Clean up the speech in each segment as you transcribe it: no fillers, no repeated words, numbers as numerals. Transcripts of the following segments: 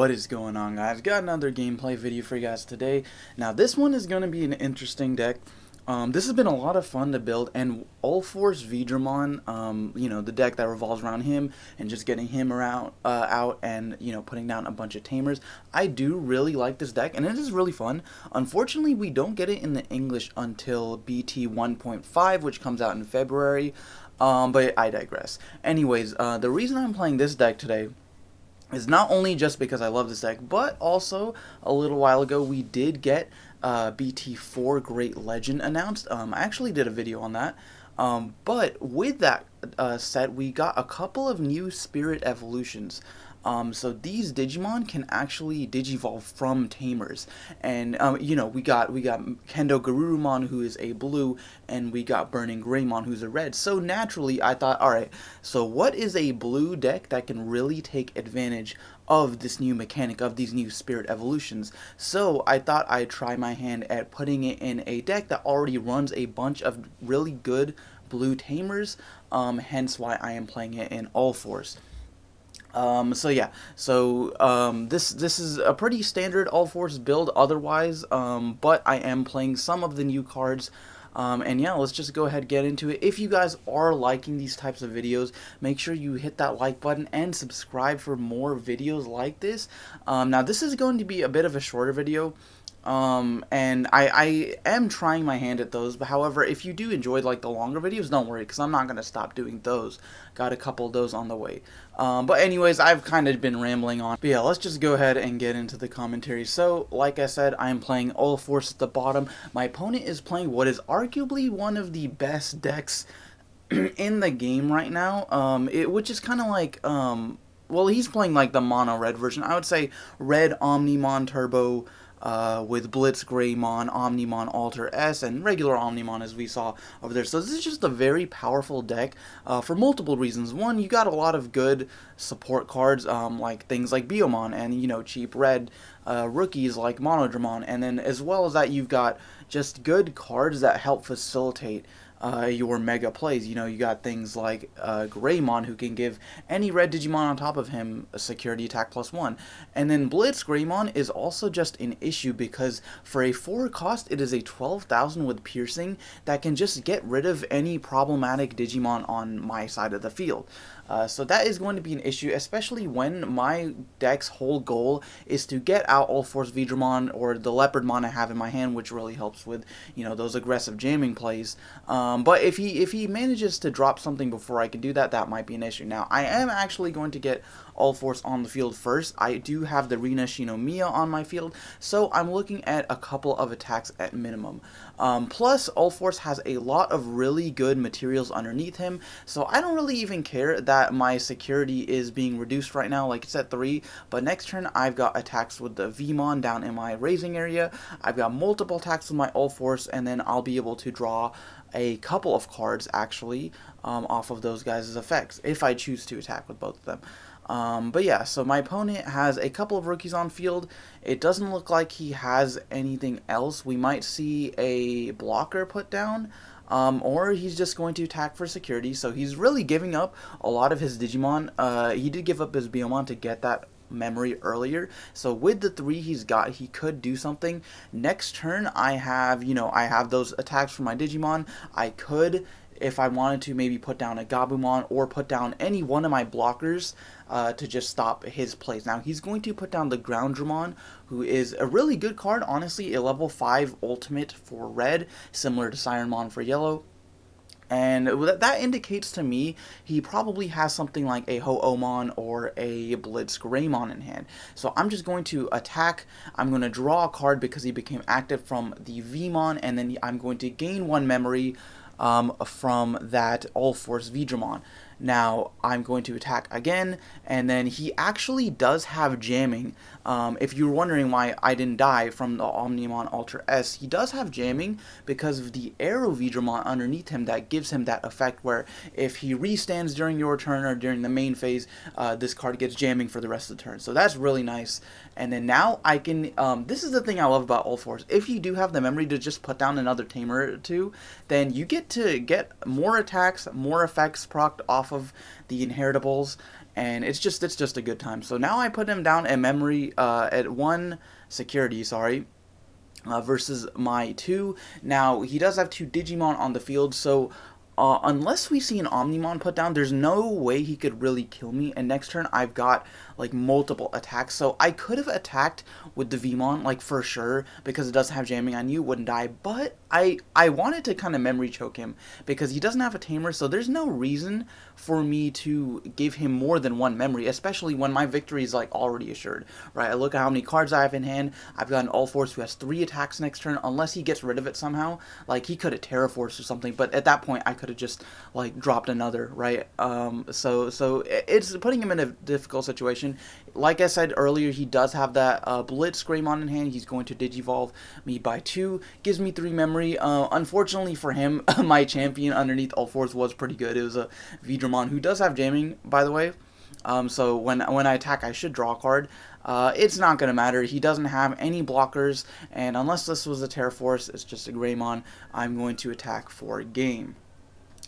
What is going on, guys? Got another gameplay video for you guys today. Now this one is going to be an interesting deck. This has been a lot of fun to build, and Ulforce Digimon, the deck that revolves around him and just getting him around out and putting down a bunch of tamers. I do really like this deck, and it is really fun. Unfortunately, we don't get it in the English until BT 1.5, which comes out in February. But I digress. Anyways, the reason I'm playing this deck today is not only just because I love this deck, but also a little while ago we did get BT4 Great Legend announced. I actually did a video on that. But with that set, we got a couple of new Spirit Evolutions. So these Digimon can actually Digivolve from Tamers, and we got Kendo Garurumon, who is a blue, and we got Burning Greymon, who's a red. So naturally, I thought, all right, so what is a blue deck that can really take advantage of this new mechanic, of these new Spirit Evolutions? So I thought I'd try my hand at putting it in a deck that already runs a bunch of really good blue Tamers. Hence why I am playing it in Ulforce. This is a pretty standard Ulforce build otherwise, but I am playing some of the new cards. And yeah, let's just go ahead and get into it. If you guys are liking these types of videos, make sure you hit that like button and subscribe for more videos like this. Now this is going to be a bit of a shorter video. And I am trying my hand at those, but however, if you do enjoy like the longer videos, don't worry, because I'm not going to stop doing those. Got a couple of those on the way. But anyways, I've kind of been rambling on. But yeah, let's just go ahead and get into the commentary. So, like I said, I'm playing Ulforce at the bottom. My opponent is playing what is arguably one of the best decks in the game right now, which is kind of like, well, he's playing like the mono red version. I would say red Omnimon Turbo, with Blitz Greymon, Omnimon Alter S, and regular Omnimon as we saw over there. So this is just a very powerful deck for multiple reasons. One, you got a lot of good support cards, like things like Biomon and, cheap red rookies like Monodramon. And then as well as that, you've got just good cards that help facilitate your mega plays. You got things like Greymon, who can give any red Digimon on top of him a security attack +1. And then Blitz Greymon is also just an issue because for a 4 cost, it is a 12,000 with piercing that can just get rid of any problematic Digimon on my side of the field. So that is going to be an issue, especially when my deck's whole goal is to get out Ulforce Digimon or the Leopardmon I have in my hand, which really helps with, those aggressive jamming plays. But if he manages to drop something before I can do that, that might be an issue. Now, I am actually going to get Ulforce on the field first. I do have the Rina Shinomiya on my field, so I'm looking at a couple of attacks at minimum. Plus, Ulforce has a lot of really good materials underneath him, so I don't really even care that my security is being reduced right now, like it's at 3, but next turn I've got attacks with the Vmon down in my raising area, I've got multiple attacks with my Ulforce, and then I'll be able to draw a couple of cards actually off of those guys' effects, if I choose to attack with both of them. But yeah, so my opponent has a couple of rookies on field. It doesn't look like he has anything else. We might see a blocker put down, or he's just going to attack for security. So he's really giving up a lot of his Digimon. He did give up his Biomon to get that memory earlier, so with the 3 he's got, he could do something. Next turn I have those attacks for my Digimon. I could, if I wanted to, maybe put down a Gabumon or put down any one of my blockers to just stop his plays. Now he's going to put down the Groundramon, who is a really good card, honestly, a level 5 ultimate for red, similar to Sirenmon for yellow. And that indicates to me he probably has something like a Ho-Omon or a Blitz Greymon in hand. So I'm just going to attack. I'm going to draw a card because he became active from the Vmon, and then I'm going to gain 1 memory from that Ulforce Digimon. Now I'm going to attack again, and then he actually does have jamming. If you're wondering why I didn't die from the Omnimon Alter S, he does have jamming because of the Arrow Digimon underneath him that gives him that effect where if he restands during your turn or during the main phase, this card gets jamming for the rest of the turn. So that's really nice. And then now I can, this is the thing I love about Ulforce. If you do have the memory to just put down another tamer or two, then you get to get more attacks, more effects procced off half of the inheritables, and it's just a good time. So now I put him down at memory at 1 security, sorry. Versus my 2. Now, he does have 2 Digimon on the field, so unless we see an Omnimon put down, there's no way he could really kill me. And next turn, I've got like multiple attacks, so I could have attacked with the Vmon, like for sure, because it does have jamming on you, wouldn't die. But I wanted to kind of memory choke him because he doesn't have a tamer, so there's no reason for me to give him more than 1 memory, especially when my victory is like already assured, right? I look at how many cards I have in hand. I've got an Ulforce who has 3 attacks next turn, unless he gets rid of it somehow. Like he could have Terraforce or something, but at that point I could have just like dropped another, right? So it's putting him in a difficult situation. Like I said earlier, he does have that Blitz Greymon in hand. He's going to Digivolve me by 2, gives me 3 memory. Unfortunately for him, my champion underneath Ulforce was pretty good. It was a Vidramon who does have jamming, by the way. So when I attack, I should draw a card. It's not going to matter. He doesn't have any blockers, and unless this was a Terraforce, it's just a Greymon, I'm going to attack for game.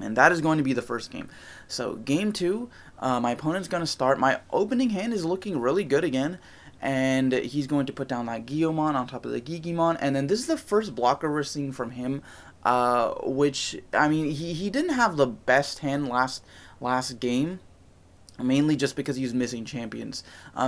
And that is going to be the first game. So game 2, my opponent's going to start. My opening hand is looking really good again. And he's going to put down that Guiomon on top of the Gigimon. And then this is the first blocker we're seeing from him. Which, I mean, he didn't have the best hand last game. Mainly just because he was missing champions.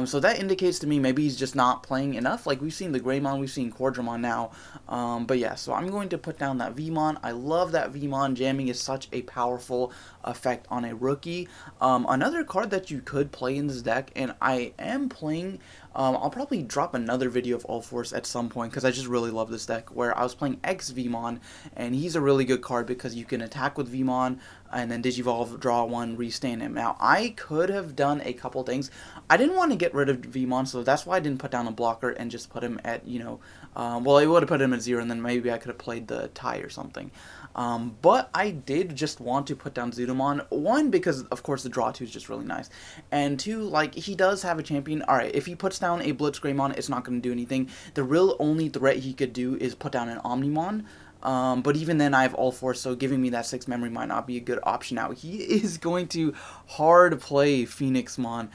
So that indicates to me maybe he's just not playing enough. Like, we've seen the Greymon, we've seen Quadramon now. But yeah, so I'm going to put down that Vmon. I love that Vmon. Jamming is such a powerful effect on a rookie. Another card that you could play in this deck, and I am playing... I'll probably drop another video of Ulforce at some point because I just really love this deck, where I was playing X Vmon, and he's a really good card because you can attack with Vmon and then Digivolve, draw 1, restand him. Now, I could have done a couple things. I didn't want to get rid of Vmon, so that's why I didn't put down a blocker and just put him at, you know, well, I would have put him at 0, and then maybe I could have played the tie or something. But I did just want to put down Zudomon. 1, because, of course, the draw 2 is just really nice. And 2, like, he does have a champion. Alright, if he puts down a Blitz Greymon, it's not going to do anything. The real only threat he could do is put down an Omnimon. But even then, I have Ulforce, so giving me that 6 memory might not be a good option now. He is going to hard play Phoenixmon.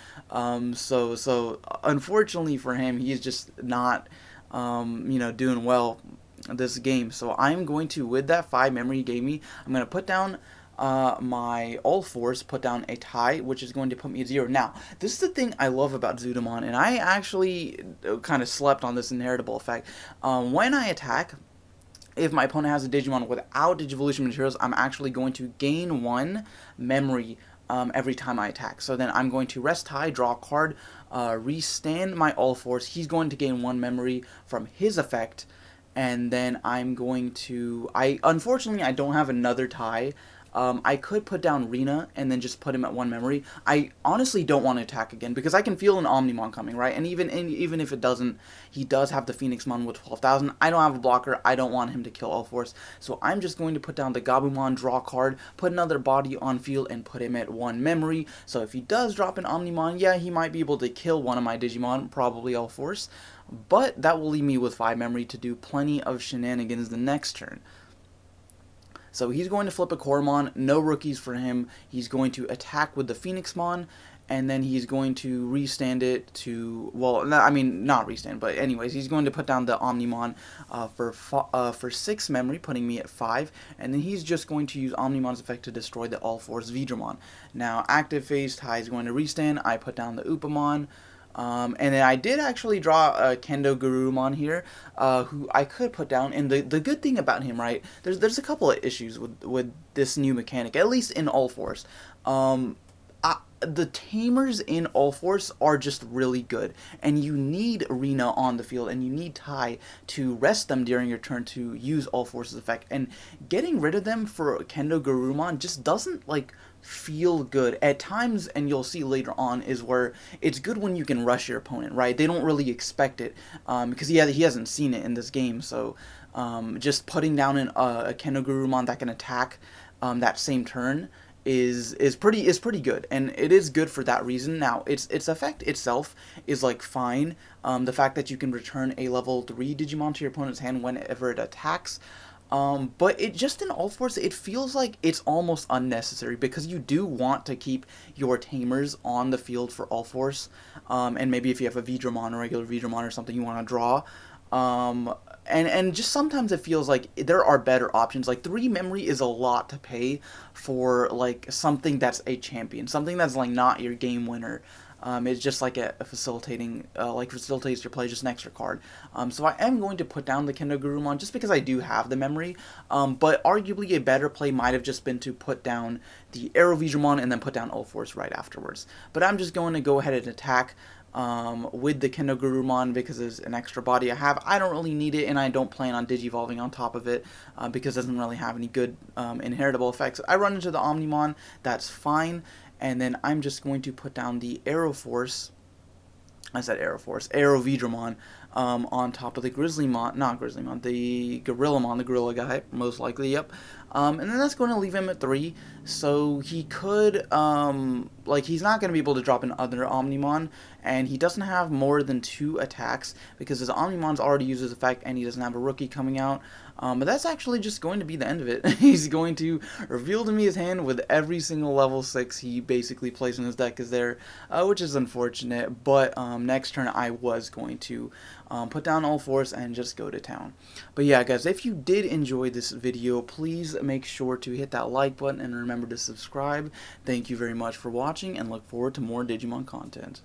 So unfortunately for him, he is just not, you know, doing well this game. So I'm going to, with that 5 memory he gave me, I'm going to put down my Ulforce, put down a tie, which is going to put me at 0. Now, this is the thing I love about Zudomon, and I actually kind of slept on this inheritable effect. When I attack, if my opponent has a Digimon without Digivolution materials, I'm actually going to gain 1 memory every time I attack. So then I'm going to rest high, draw a card, restand my Ulforce. He's going to gain 1 memory from his effect, and then I'm going to... Unfortunately, I don't have another tie. I could put down Rena and then just put him at 1 memory. I honestly don't want to attack again because I can feel an Omnimon coming, right? And even if it doesn't, he does have the Phoenixmon with 12,000. I don't have a blocker. I don't want him to kill Ulforce. So I'm just going to put down the Gabumon, draw a card, put another body on field, and put him at 1 memory. So if he does drop an Omnimon, yeah, he might be able to kill one of my Digimon, probably Ulforce. But that will leave me with 5 memory to do plenty of shenanigans the next turn. So he's going to flip a Coromon, no rookies for him. He's going to attack with the Phoenixmon, and then he's going to restand it to, well, no, I mean, not restand, but anyways, he's going to put down the Omnimon for 6 memory, putting me at 5, and then he's just going to use Omnimon's effect to destroy the Ulforce Vidramon. Now, active phase, Ty is going to restand. I put down the Upamon. And then I did actually draw a Kendo Garurumon here, who I could put down. And the good thing about him, right, there's a couple of issues with this new mechanic, at least in Ulforce. The tamers in Ulforce are just really good, and you need Rena on the field, and you need Tai to rest them during your turn to use Ulforce's effect. And getting rid of them for Kendo Garurumon just doesn't, like, feel good at times, and you'll see later on is where it's good when you can rush your opponent, right? They don't really expect it because he hasn't seen it in this game. So just putting down a Kendo Garurumon that can attack that same turn is pretty good, and it is good for that reason. Now its effect itself is like fine. The fact that you can return a level 3 Digimon to your opponent's hand whenever it attacks. But it just in Ulforce, it feels like it's almost unnecessary because you do want to keep your tamers on the field for Ulforce, and maybe if you have a Vidramon or regular Vidramon or something you want to draw. Um, and just sometimes it feels like there are better options. Like 3 memory is a lot to pay for like something that's a champion, something that's like not your game winner. It's just like a facilitating, like facilitates your play, just an extra card. So I am going to put down the Kendo Gurumon just because I do have the memory. But arguably a better play might have just been to put down the Arrow Vidramon and then put down Ulforce right afterwards. But I'm just going to go ahead and attack with the Kendo Gurumon because there's an extra body I have. I don't really need it, and I don't plan on Digivolving on top of it because it doesn't really have any good inheritable effects. I run into the Omnimon, that's fine, and then I'm just going to put down the Arrow Force. I said Arrow Force, Arrow Vidramon, on top of the Grizzlymon, not Grizzlymon, the Gorillamon, the Gorilla guy, most likely, yep. And then that's going to leave him at 3, so he could, like, he's not going to be able to drop another Omnimon, and he doesn't have more than 2 attacks, because his Omnimon's already used his effect, and he doesn't have a rookie coming out. But that's actually just going to be the end of it. He's going to reveal to me his hand with every single level 6 he basically plays in his deck is there, which is unfortunate, but next turn I was going to put down Ulforce and just go to town. But yeah, guys, if you did enjoy this video, please make sure to hit that like button and remember to subscribe. Thank you very much for watching, and look forward to more Digimon content.